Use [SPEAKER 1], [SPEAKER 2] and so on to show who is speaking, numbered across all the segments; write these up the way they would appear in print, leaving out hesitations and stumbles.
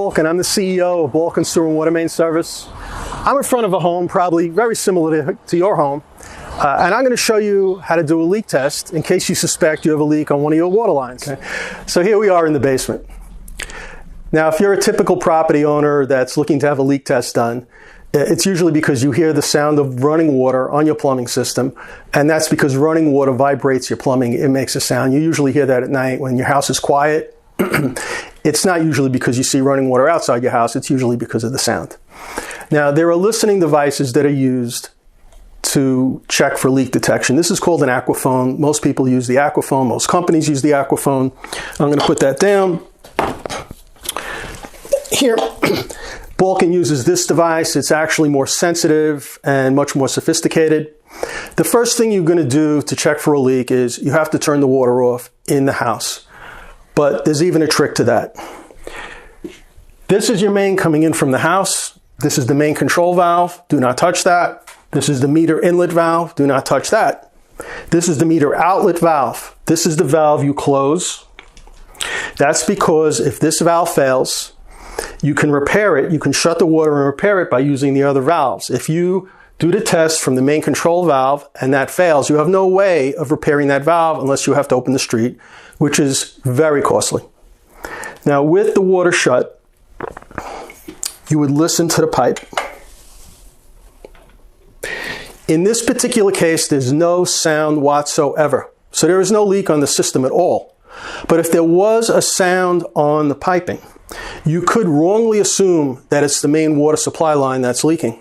[SPEAKER 1] And I'm the CEO of Balkan Sewer and Water Main Service. I'm in front of a home probably very similar to your home, and I'm going to show you how to do a leak test in case you suspect you have a leak on one of your water lines. Okay. So here we are in the basement. Now, if you're a typical property owner that's looking to have a leak test done, it's usually because you hear the sound of running water on your plumbing system, and that's because running water vibrates your plumbing. It makes a sound. You usually hear that at night when your house is quiet. It's not usually because you see running water outside your house. It's usually because of the sound. Now, there are listening devices that are used to check for leak detection. This is called an aquaphone. Most people use the aquaphone. Most companies use the aquaphone. I'm going to put that down. Here, Balkan uses this device. It's actually more sensitive and much more sophisticated. The first thing you're going to do to check for a leak is you have to turn the water off in the house. But there's even a trick to that. This is your main coming in from the house. This is the main control valve. Do not touch that. This is the meter inlet valve. Do not touch that. This is the meter outlet valve. This is the valve you close. That's because if this valve fails, you can repair it. You can shut the water and repair it by using the other valves. If you do the test from the main control valve and that fails, you have no way of repairing that valve unless you have to open the street, which is very costly. Now, with the water shut, you would listen to the pipe. In this particular case, there's no sound whatsoever. So there is no leak on the system at all. But if there was a sound on the piping, you could wrongly assume that it's the main water supply line that's leaking.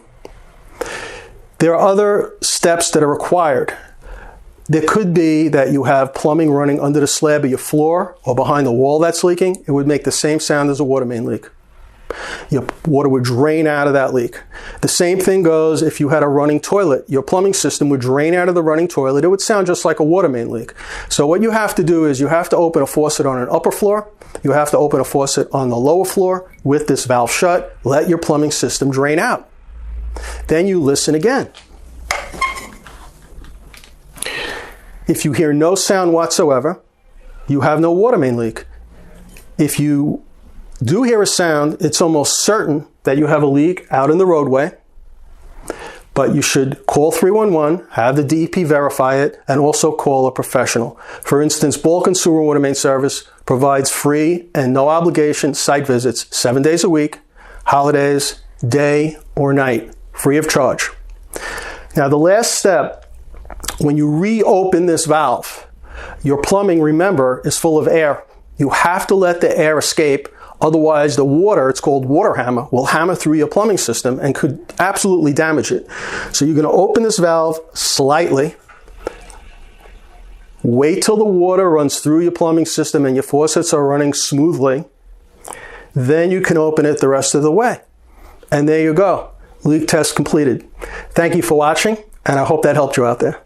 [SPEAKER 1] There are other steps that are required. There could be that you have plumbing running under the slab of your floor or behind the wall that's leaking. It would make the same sound as a water main leak. Your water would drain out of that leak. The same thing goes if you had a running toilet. Your plumbing system would drain out of the running toilet. It would sound just like a water main leak. So what you have to do is you have to open a faucet on an upper floor. You have to open a faucet on the lower floor with this valve shut. Let your plumbing system drain out. Then you listen again. If you hear no sound whatsoever, you have no water main leak. If you do hear a sound, it's almost certain that you have a leak out in the roadway, but you should call 311, have the DEP verify it, and also call a professional. For instance, Balkan Sewer and Water Main Service provides free and no obligation site visits 7 days a week, holidays, day or night, free of charge. Now, the last step, when you reopen this valve, your plumbing, remember, is full of air. You have to let the air escape. Otherwise, the water, it's called water hammer, will hammer through your plumbing system and could absolutely damage it. So you're going to open this valve slightly. Wait till the water runs through your plumbing system and your faucets are running smoothly. Then you can open it the rest of the way. And there you go. Leak test completed. Thank you for watching, and I hope that helped you out there.